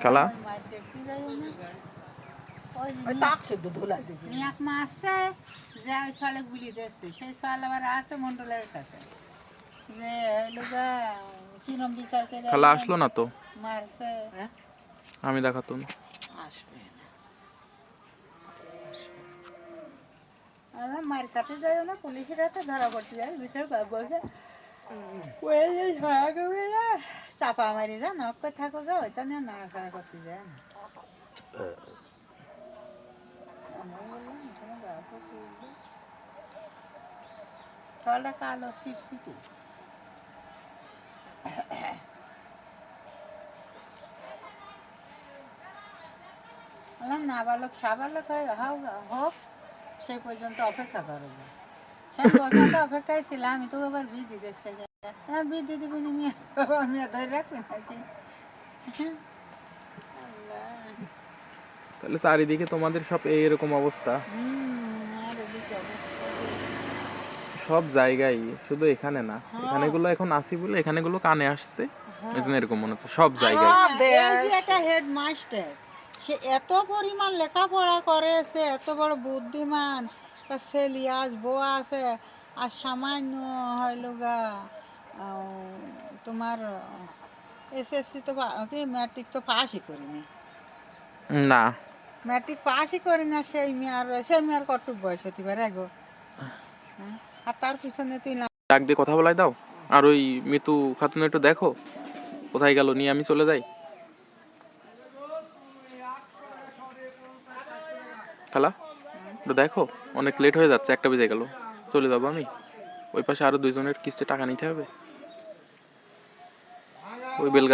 খালা গুলি দিচ্ছে সেই সাল আবার আছে মন্ডলের কাছে যে লোকা কিরম বিচার করে খালা আসলো না তো, মারছে। আমি দেখাতুম আসবে না মার খাতে যাইও না, পুলিশের হাতে ধরা পড়তে যায় ভিতরে বলছে চাপা মারি যা নক থাকো গা ওইটা নিয়ে নাড়াচাড়া করতে যায় না। ছটা কালো ছিপছিপি নাবালক সাবালক হোক সেই পর্যন্ত অপেক্ষা করো। সেই পর্যন্ত অপেক্ষায় ছিলাম। আমি তো আবার বিধি দেখছে বিধি দিবি আমি ধরে রাখবি নাকি। তাহলে চারিদিকে তোমাদের সব এইরকম অবস্থা, সব জায়গায়, শুধু এখানে না। এখানে গুলো এখন আসি বলে এখানে গুলো কানে আসছে, এজন্য এরকম মনে হচ্ছে সব জায়গায়। একটা হেডমাস্টার সে এত পরিমাণ লেখাপড়া করেছে, এত বড় বুদ্ধিমান, তার সেলিয়াস বউ আছে, আর সামান্য হইল গা তোমার এসএসসি তো কি ম্যাট্রিক তো পাসই করিনি। না ম্যাট্রিক পাসই করি না, সেই মেয়ার কটুক বয়স হতে পারে গো। আর তার পিছনে তুই ডাক দিয়ে কথা বলাই দাও। আর ওই মিতু খাতুন একটু দেখো কোথায় গেল, নিয়ে আমি চলে যাই। খালা একটু দেখো, অনেক লেট হয়ে যাচ্ছে, 1টা বেজে গেল, চলে যাবো আমি। ওই পাশে আরো 2জনের কিস্তি টাকা নিতে হবে, ওই বেলগাছ